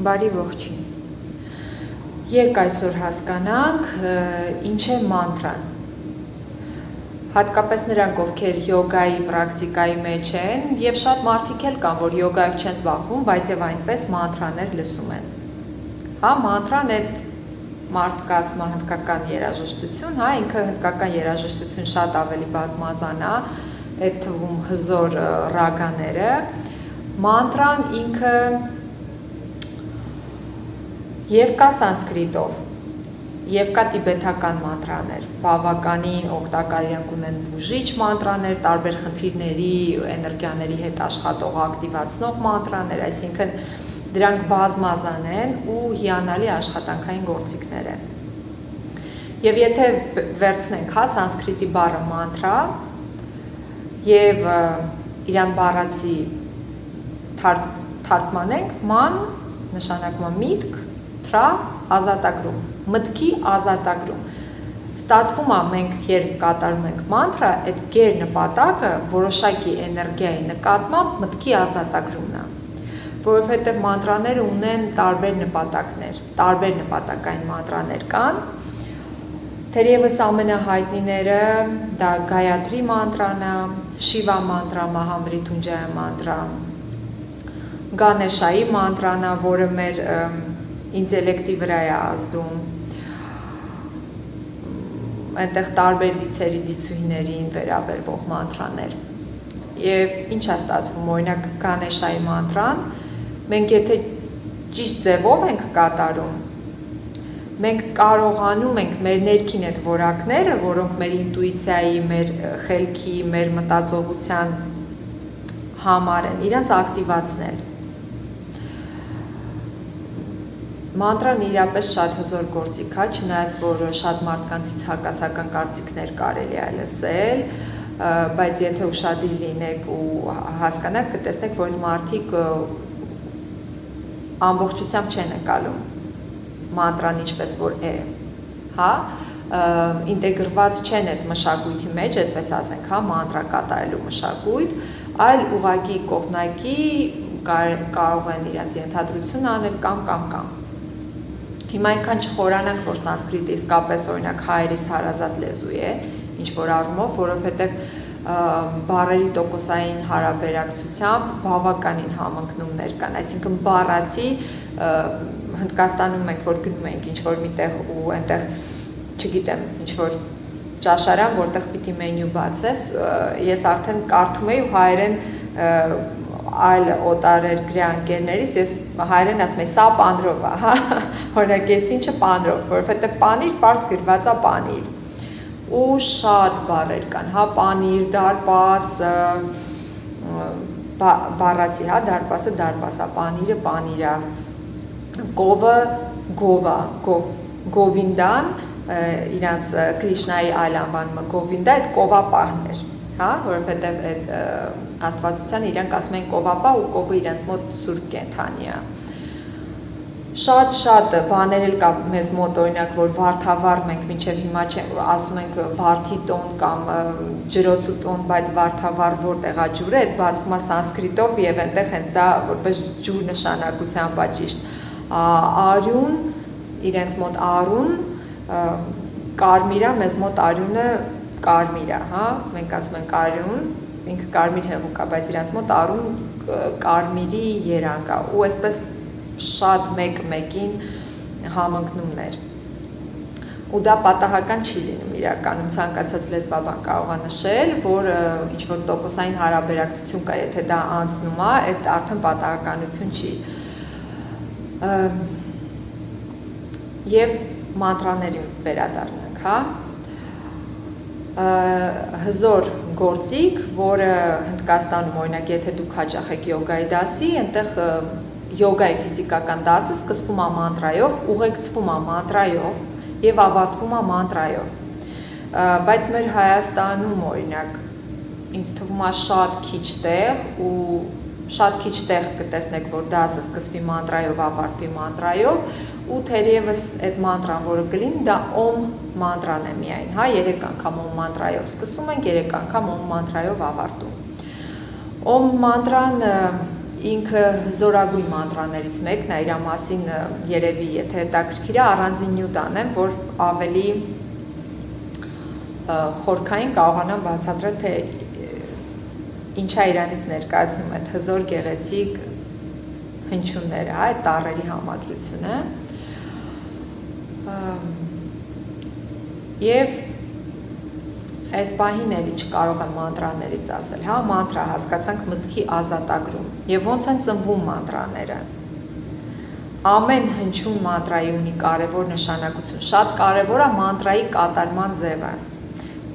Բարի ողջույն։ Եկ այսօր հասկանանք ինչ է մանտրան։ Հատկապես նրանք, ովքեր յոգայի պրակտիկայի մեջ են, եւ շատ մարդիկ էլ կան, որ յոգայով չեն զբաղվում, բայց եւ այնպես մանտրաներ լսում են։ Հա, մանտրան այդ մարդկա ասում է հնդկական երաժշտություն, հա, ինքը հնդկական երաժշտություն շատ ավելի բազմազան է, այդ թվում հզոր ռագաները։ Մանտրան ինքը եւ կա սանսկրիտով, եւ կա տիբեթական մանտրաներ, բավականին օգտակար իրենք ունեն բուժիչ մանտրաներ, տարբեր խնդիրների, էներգիաների հետ աշխատող, ակտիվացնող մանտրաներ, այսինքն դրանք բազմազան են ու հիանալի աշխատանքային գործիքներ են։ Եվ եթե վերցնենք, հա, սանսկրիտի բառը մանտրա եւ իրան բառացի թարգմանենք, ման նշանակում է միտք, թրա ազատագրում, մտքի ազատագրում։ Ստացվում է մենք երբ կատարում ենք մանտրա, այդ գեր նպատակը որոշակի էներգիայի նկատմամբ մտքի ազատագրումն է, որովհետև մանտրաները ունեն տարբեր նպատակներ, տարբեր նպատակային մանտրաներ կան։ Թերևս ամենահայտնիները դա Գայատրի մանտրան է, Շիվա մանտրա, Մահամրիթունջայա մանտրա, Գանեշայի մանտրան է, որը մեր ինտելեկտի վրա է ազդում, այնտեղ տարբեր դիցերի դիցուհիներին վերաբերվող մանտրաներ։ Եվ ինչ է ստացվում, օրինակ Գանեշայի մանտրան, մենք եթե ճիշտ ձևով ենք կատարում, մենք կարողանում ենք մեր ներքին այդ որակները, որոնք մեր ինտուիցիայի, մեր խելքի, մեր մտածողության համար են, իրենց ակտիվացնել։ Մանտրան իրապես շատ հզոր գործիք է, չնայած որ շատ մարդկանցից հակասական կարծիքներ կարելի է լսել, բայց եթե ուշադիր լինեք ու հասկանաք, կտեսնեք, որ այդ մարդիկ ամբողջությամբ չեն ընկալում մանտրան ինչպես որ է, հա, ինտեգրված չեն այդ մշակույթի մեջ, այդպես ասենք, հա, մանտրա կատարելու մշակույթ, այլ ուղղակի կողմնակի կարող են իրենց ենթադրություն անել կամ։ Հիմա այնքան չխորանանք, որ սանսկրիտը իսկապես օրինակ հայերիս հարազատ լեզու է, ինչ որ առումով, որովհետև բառերի տոկոսային հարաբերակցությամբ բավականին համընկնումներ կան, այսինքն բառացի Հնդկաստանում մենք որ գնում ենք ինչ-որ միտեղ ու այնտեղ, չգիտեմ, ինչ-որ ճաշարան, որտեղ պիտի մենյու բացես, ես արդեն կարդում էի ու հայերեն այլ օտարերկրյա ընկերներից ես հայերեն ասում եմ, սա պանրով է, հա, օրինակ ես ինչը պանրով, որովհետև պանիր պարզ գրված է պանիր, ու շատ բառեր կան, հա, պանիր, դարպաս, բառացի, հա, դարպասը դարպաս է, պանիրը պանիր է, գովը գովա, գովինդան, իրանց Կրիշնայի այլ անվանումը գովինդա, այդ կովապահն էր, հա, որովհետև այդ աստվածությանը իրանք ասում են կովապահ ու կովը իրանց մոտ սուրբ կենդանի է։ Շատ բաներ էլ կա մեզ մոտ, օրինակ, որ վարդավառ մենք մինչև հիմա ասում ենք վարդի տոն կամ ջրոցու տոն, բայց վարդավառ որտեղ է ջուրը, այդ բացվում է սանսկրիտով եւ այնտեղ հենց դա որպես ջուր նշանակությամբ է ճիշտ։ Արյուն, իրենց մոտ արուն, կարմիրա, մեզ մոտ արյունը կարմիր է, հա, մենք ասում ենք արյուն, ինքը կարմիր հեղուկ է, բայց իրենց մոտ արուն կարմիրի երանգ է, ու այսպես շատ մեկ-մեկին համընկնումներ։ Ու դա պատահական չի լինում իրականում, ցանկացած լեզվաբան կարող է նշել, որ ինչ-որ տոկոսային հարաբերակցություն կա, եթե դա անցնում է, այդ արդեն պատահականություն չի։ Եվ մանտրաներին վերադառնանք, հա, հզոր գործիք, որը Հնդկաստանում, օրինակ, եթե դուք հաճախ եք յոգայի դասի, այնտեղ յոգայի ֆիզիկական դասը սկսվում է մանտրայով, ուղեկցվում է մանտրայով եւ ավարտվում է մանտրայով։ Բայց մեր Հայաստանում, օրինակ, ինձ թվում է շատ քիչ տեղ ու շատ քիչ տեղ կտեսնեք, որ դասը սկսվի մանտրայով, ավարտվի մանտրայով, ու թերևս այդ մանտրան, որը կլինի, դա օմ մանտրան է միայն, հա, 3 անգամ օմ մանտրայով սկսում ենք, 3 անգամ օմ մանտրայով ավարտում։ Օմ մանտրան ինքը զորագույն մանտրաներից մեկն է, իր մասին երևի եթե հետաքրքիր է առանձին նյութ անեմ, որ ավելի խորքային կարողանամ բացատրել, թե ինչա իրանից ներկայացնում այդ հզոր գեղեցիկ հնչյունները, այդ տառերի համադրությունը եւ այս պահին էլ ինչ կարող եմ մանտրաներից ասել, հա, մանտրա հասկացանք մտքի ազատագրում եւ ոնց են ծնվում մանտրաները։ Ամեն հնչյուն մանտրայի ունի կարևոր նշանակություն, շատ կարևոր է մանտրայի կատարման ձևը,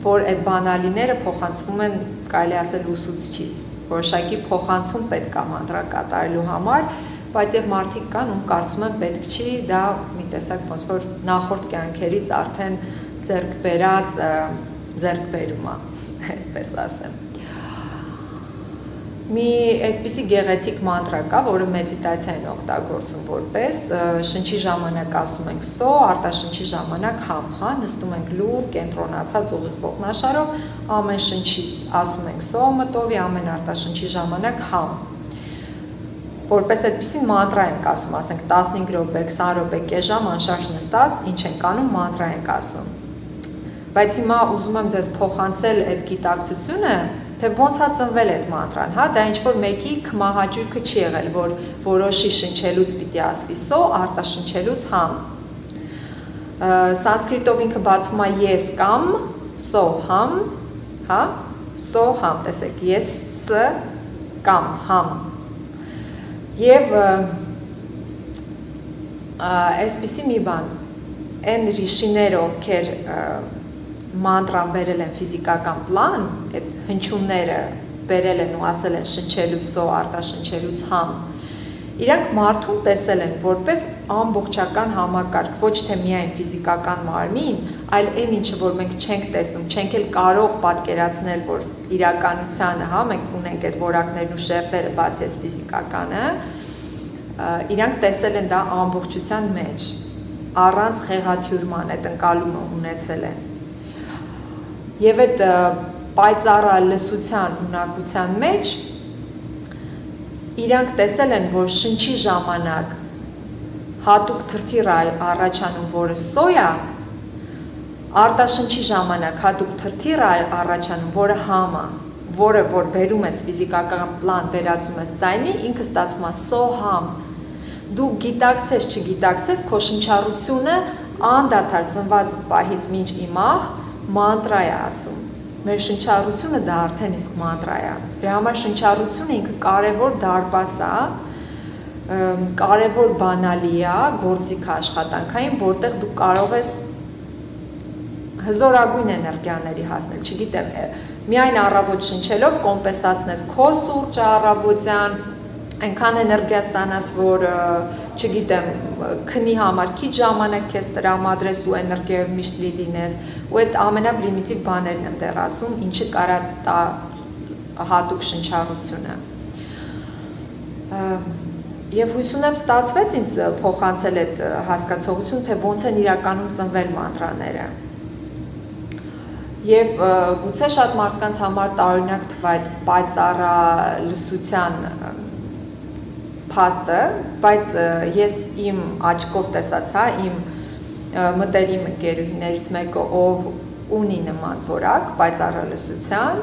որ այդ բանալիները փոխանցվում են, կարելի ասել ուսուցչից, որոշակի փոխանցում պետք է մանտրա կատարելու համար, բայց եւ մարդիկ կան, ում կարծում են պետք չի, դա մի տեսակ ոնց որ նախորդ կյանքերից արդեն ձեռք բերած ձեռքբերում է, այդպես ասեմ։ Մի այսպիսի գեղեցիկ մանտրա կա, որը մեդիտացիա են օգտագործում որպես, շնչի ժամանակ ասում ենք սո, արտաշնչի ժամանակ համ, հա, նստում ենք լուր, կենտրոնացած ուղիղ ողնաշարով, ամեն շնչից ասում ենք սո մտովի, ամեն արտաշնչի ժամանակ համ։ Որպես այդպիսի մանտրա ենք ասում, ասենք 15 րոպե, 20 րոպե, կես ժամ անշարժ նստած, ինչ ենք անում, մանտրա ենք ասում։ Բայց հիմա ուզում եմ ձեզ փոխանցել այդ գիտակցությունը, թե ոնց է ծնվել այդ մանտրան, հա, դա ինչ-որ մեկի քմահաճույքը չի եղել, որ որոշի շնչելուց պիտի ասվի սո, արտաշնչելուց համ։ Սանսկրիտով ինքը բացվում է ես կամ, սո համ, հա, սո համ, տեսեք, ես կամ համ։ Եվ այսպիսի մի բան, այն ռիշիները, ովքեր մանտրան բերել են ֆիզիկական պլան, այդ հնչյունները բերել են ու ասել են շնչելուց սո, արտաշնչելուց համ, իրանք մարդուն տեսել են որպես ամբողջական համակարգ, ոչ թե միայն ֆիզիկական մարմին, այլ այն ինչը, որ մենք չենք տեսնում, չենք էլ կարող պատկերացնել, որ իրականությանը, հա, մենք ունենք այդ որակներն ու շերտերը, բացի այս ֆիզիկականը, իրանք տեսել են դա ամբողջության մեջ, առանց խեղաթյուրման այդ ընկալումը ունեցել են։ Եվ այդ պայծառ լսության ունակության մեջ իրանք տեսել են, որ շնչի ժամանակ հատուկ թրթիր առաջանում, որը սո է, արտաշնչի ժամանակ հատուկ թրթիր առաջանում, որը համ է, որը որ բերում ես ֆիզիկական պլան, վերածում ես ձայնի, ինքը ստացվում է սո համ։ Դու գիտակցես, չգիտակցես, քո շնչառությունը անդադար ծնված պահից մինչ իմահ մանտրա է ասում։ Մեր շնչառությունը դա արդեն իսկ մանտրա է։ Դրա համար շնչառությունը ինքը կարևոր դարպաս է, կարևոր բանալի է, գործիք աշխատանքային, որտեղ դու կարող ես հզորագույն էներգիաների հասնել, չգիտեմ, միայն առավոտ շնչելով կոմպենսացնես քո սուրճը առավոտյան, այնքան էներգիա ստանաս, որ, չգիտեմ, քնի համար քիչ ժամանակ քեզ տրամադրես ու էներգիայով միշտ լի լինես, ու այդ ամենապրիմիտիվ բաներն եմ դեռ ասում, ինչը կարա տա հատուկ շնչառությունը։ Եվ հույս ունեմ ստացվեց ինձ փոխանցել այդ հասկացողություն, թե ոնց են իրականում ծնվել մանտրաները։ Եվ գուցե շատ մարդկանց համար տարօրինակ թվա այդ պայծառ լսության փաստը, բայց ես իմ աչքով տեսած, հա, իմ մտերիմ ընկերուհիներից մեկը, ով ունի նման որակ, պայծառ լսության,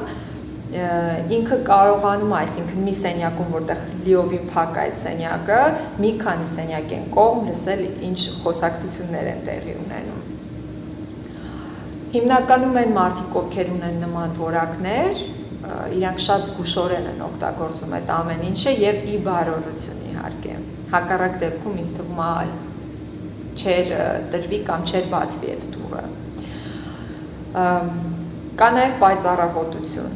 ինքը կարողանում, այսինքն մի սենյակում, որտեղ լիովին փակ այդ սենյակը, մի քանի սենյակ են կողմ լսել, ինչ խոսակցություններ են տեղի ունենում։ Հիմնականում են մարդիկ, ովքեր ունեն նման որակներ, իրանք շատ զգուշորեն են օգտագործում այդ ամեն ինչը եւ ի բարօրություն իհարկե։ Հակառակ դեպքում ինձ թվում է չեր տրվի կամ չեր բացվի այդ դուռը։ Կա նաեւ պայծառահոտություն։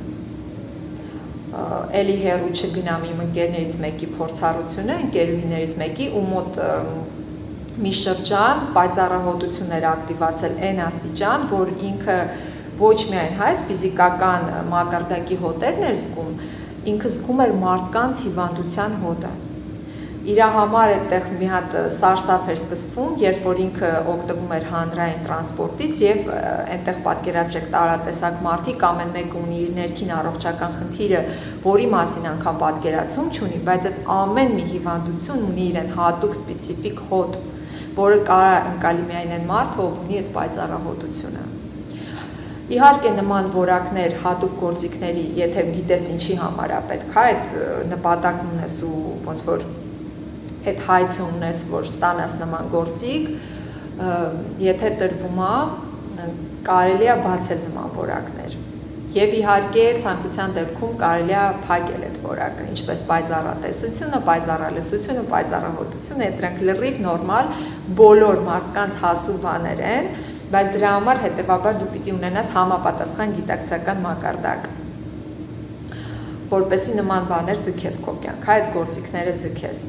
Էլի հեռու չգնամ իմ ընկերներից մեկի փորձառությունը, ընկերուհիներից մեկի, ու մոտ մի շրջան պայծառահոտություն էր ակտիվացել այն աստիճան, որ ինքը ոչ միայն հայս ֆիզիկական մակարդակի հոտերն էր զգում, ինքը զգում էր մարդկանց հիվանդության հոտը։ իր համար այդտեղ մի հատ սարսափ էր սկսվում, երբ որ ինքը օգտվում էր հանրային տրանսպորտից եւ այնտեղ պատկերացրեք տարատեսակ մարդիկ ամեն մեկը ունի իր ներքին առողջական խնդիրը, որի մասին անգամ պատկերացում չունի, բայց այդ ամեն մի հիվանդություն ունի իրեն հատուկ սպეციფიկ հոտ, որը կարա ընկալի միայն այն մարդը, ով ունի այդ պայծառահոտությունը։ Իհարկե նման որակներ հատուկ գործիքների, եթե գիտես ինչի համար է պետք, այդ նպատակն ունես ու ոնց որ այդ հայցը ունես, որ ստանաս նման գործիք, եթե տրվում է, կարելի է բացել նման որակներ։ Եվ իհարկե ցանկության դեպքում կարելի է փակել այդ որակը, ինչպես պայծառատեսությունը, պայծառալսությունը, պայծառահոտությունը, դրանք լրիվ նորմալ բոլոր մարդկանց հասու բաներ են, բայց դրա համար հետևաբար դու պիտի ունենաս համապատասխան գիտակցական մակարդակ, որպեսզի նման բաներ ձգես քո կյանք, այդ գործիքները ձգես։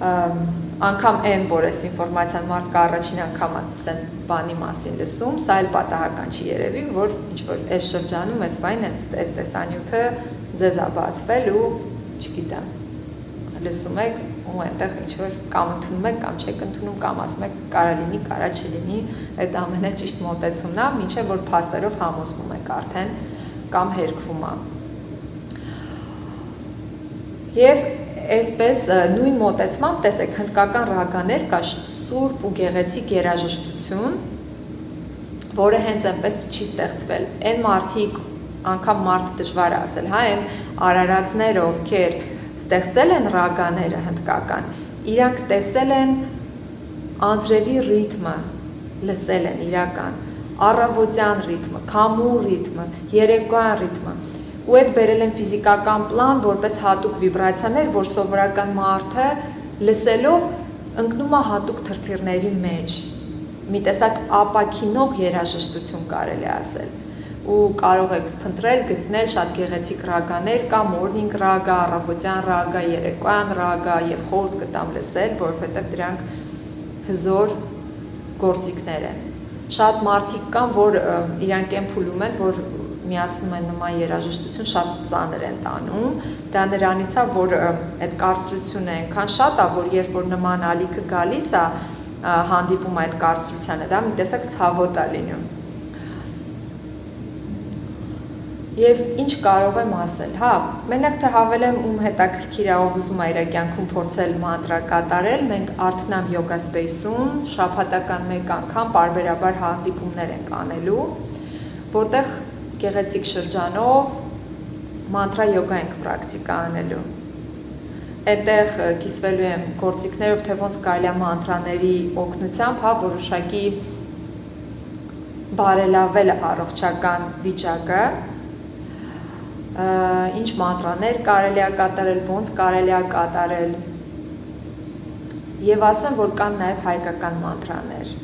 Անգամ այն, որ այս ինֆորմացիան մարդը առաջին անգամ sense բանի մասին լսում, սա էլ պատահական չի երևի, որ ինչ որ այս շրջանում այս բանին այս տեսանյութը ձեզ է բացվել ու չգիտեմ, լսում եք ու այնտեղ ինչ որ կամ ընդունում եք կամ չեք ընդունում կամ ասում եք կարա լինի, կարա չլինի, այդ ամենը ճիշտ մոտեցումն է, մինչև որ փաստերով համոզվում եք արդեն կամ հերկվում է։ Եվ այսպես նույն մոտեցմամբ տեսեք հնդկական ռագաներ կա սուրբ ու գեղեցիկ երաժշտություն, որը հենց այնպես չի ստեղծվել։ Այն մարդիկ, անգամ մարդ դժվար է ասել, հա, այն արարածները, ովքեր ստեղծել են ռագաները հնդկական, իրանք տեսել են անձրևի ռիթմը, լսել են իրական, առավոտյան ռիթմը, քամու ռիթմը, երեկոյան ռիթմը, ու այդ բերել են ֆիզիկական պլան որպես հատուկ վիբրացիաներ, որ սովորական մարդը լսելով ընկնում է հատուկ թրթիռների մեջ, մի տեսակ ապաքինող երաժշտություն կարելի է ասել, ու կարող եք փնտրել, գտնել շատ գեղեցիկ ռագաներ, կա morning ռագա, առավոտյան ռագա, երեկոյան ռագա եւ խորտ կտամ լսել, որովհետեւ դրանք հզոր գործիքներ են։ Շատ մարդիկ կան, որ իրանք են փուլում են, որ միացնում են նման երաժշտություն, շատ ծանր են տանում, դա նրանից է, որ այդ կարծրությունը այնքան շատ է, որ երբ որ նման ալիքը գալիս է, հանդիպում այդ կարծրությանը, դա մի տեսակ ցավոտ է լինում։ Եվ ինչ կարող եմ ասել, հա, մենակ թե հավելեմ ում հետաքրքիր է, ով ուզում է իր կյանքում փորձել մանտրա կատարել, մենք Artnam Yoga Space-ում շաբաթական մեկ անգամ պարբերաբար հանդիպումներ ենք անելու, որտեղ գեղեցիկ շրջանով մանտրա յոգա ենք պրակտիկա անելու։ Այդտեղ կիսվելու եմ գործիքներով, թե ոնց կարելի է մանտրաների օգնությամբ, հա, որոշակի բարելավել առողջական վիճակը, ինչ մանտրաներ կարելի է կատարել, ոնց կարելի է կատարել, եւ ասեմ, որ կան նաեւ հայկական մանտրաներ։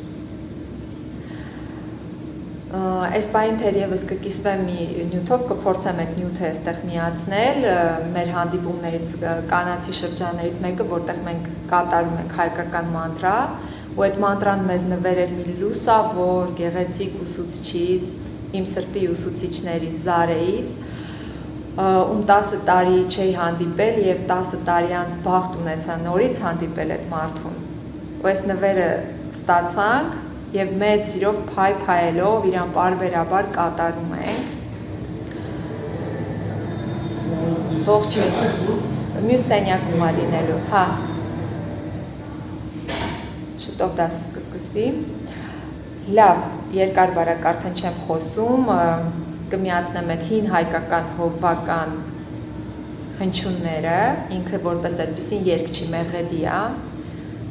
Այս բանին թերևս կկիսվեմ մի նյութով, կփորձեմ այդ նյութը այստեղ միացնել մեր հանդիպումներից կանացի շրջաններից մեկը, որտեղ մենք կատարում ենք հայկական մանտրա, ու այդ մանտրան մեզ նվեր էր մի լուսավոր, գեղեցիկ ուսուցչից, իմ սրտի ուսուցիչներից Զարեից, ում 10 տարի չէի հանդիպել եւ 10 տարի անց բախտ ունեցա նորից հանդիպել այդ մարդուն։ Ու այս նվերը ստացանք եւ մեծ սիրով փայփայելով իրան պարբերաբար կատարում ենք։ Ողջույն։ Մյուս սենյակում է լինելու, հա։ Շուտով դասը կսկսվի։ Լավ, երկար բարակ արդեն չեմ խոսում, կմիացնեմ այդ հին հայկական հովվական հնչյունները, ինքը որպես այդպիսին երգչի մեղեդի է,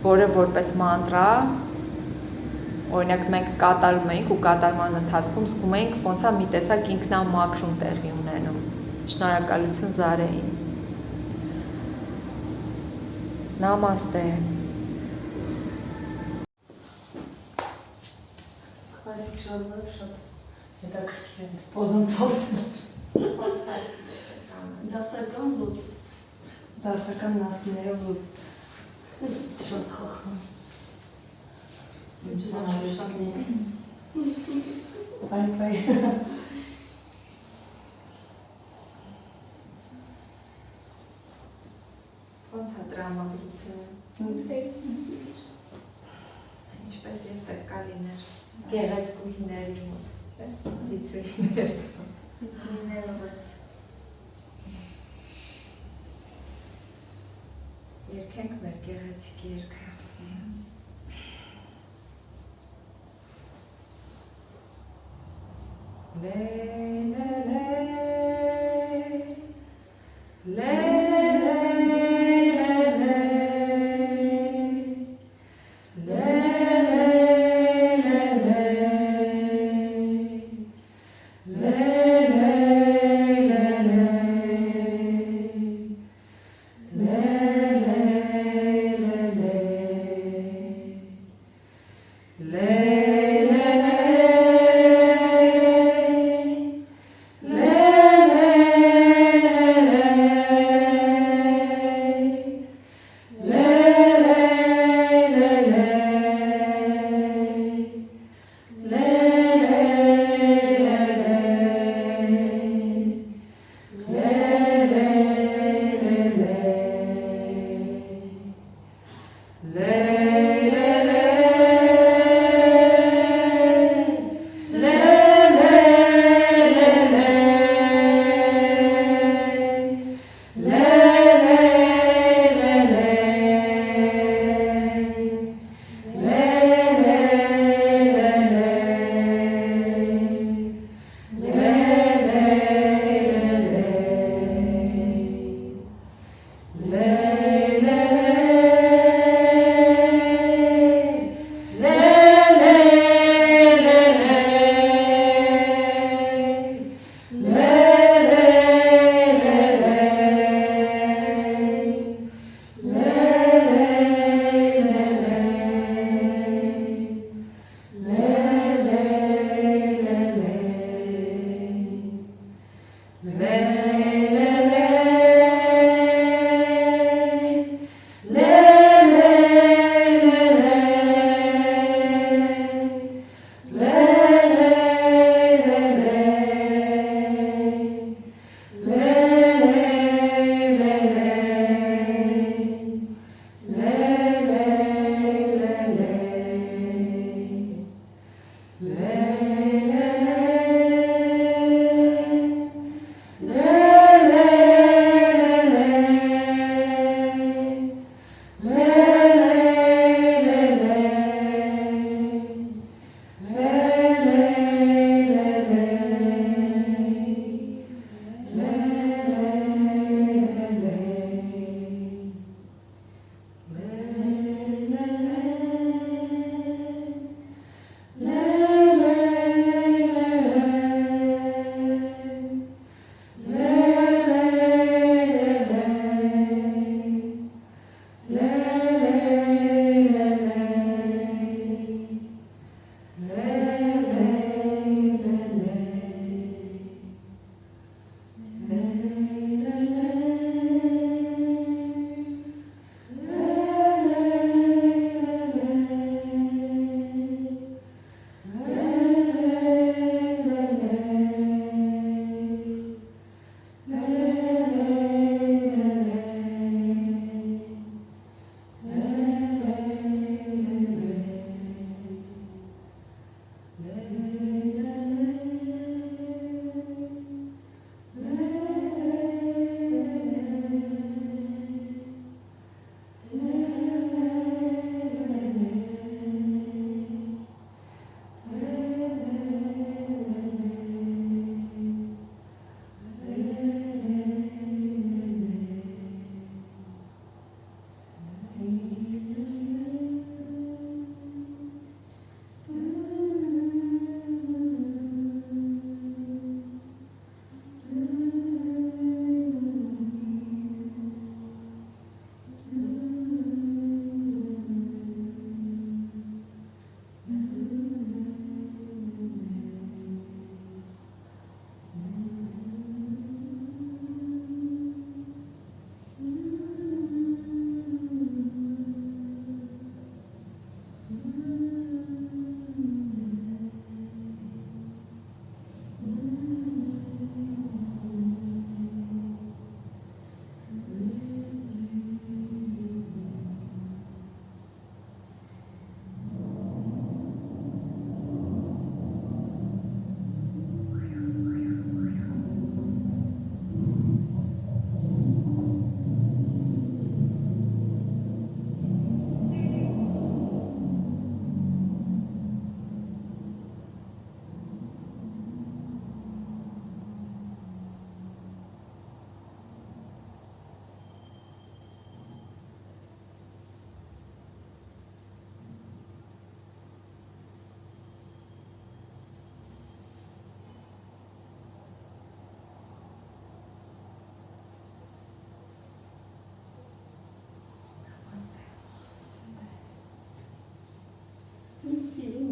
որը որպես մանտրա, օրինակ մենք կատարում էինք ու կատարման ընթացքում զգում էինք ոնց է մի տեսակ ինքնամաքրում տեղի ունենում։ Շնորհակալություն Զարեին։ Նամաստե։ Classic ժանրը շատ հետաքրքիր է, պոզանտալցն դասական լոտս, դասական նասկիներով լոտ, շատ խախան, պայ, Ոնց տրամադրություն։ Ինչպես երբեք կա լիներ գեղեցկուհիների մոտ, չէ՞, դիցուհիներ։ Դիցուհիներս երկենք մեր գեղեցիկ երգը։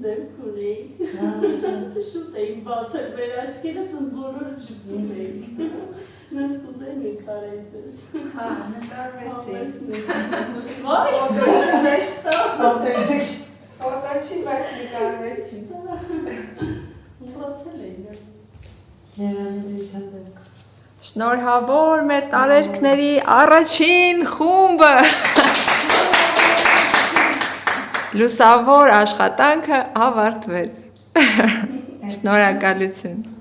դեպք ունեի։ Շուտ էին բացել մեր աչքերս, ընդ բոլորը շուտ էին։ Նենց կուզեի մի կարեի ձեզ։ Հա, նկարվեցի։ Վայ, Ֆոտո չի, բայց նկարվեցի։ մոռացել էին։ Երանելիցան դեպք։ Շնորհավոր մեր տարերքների առաջին խումբը։ Լուսավոր աշխատանքը ավարտվեց։ Շնորհակալություն։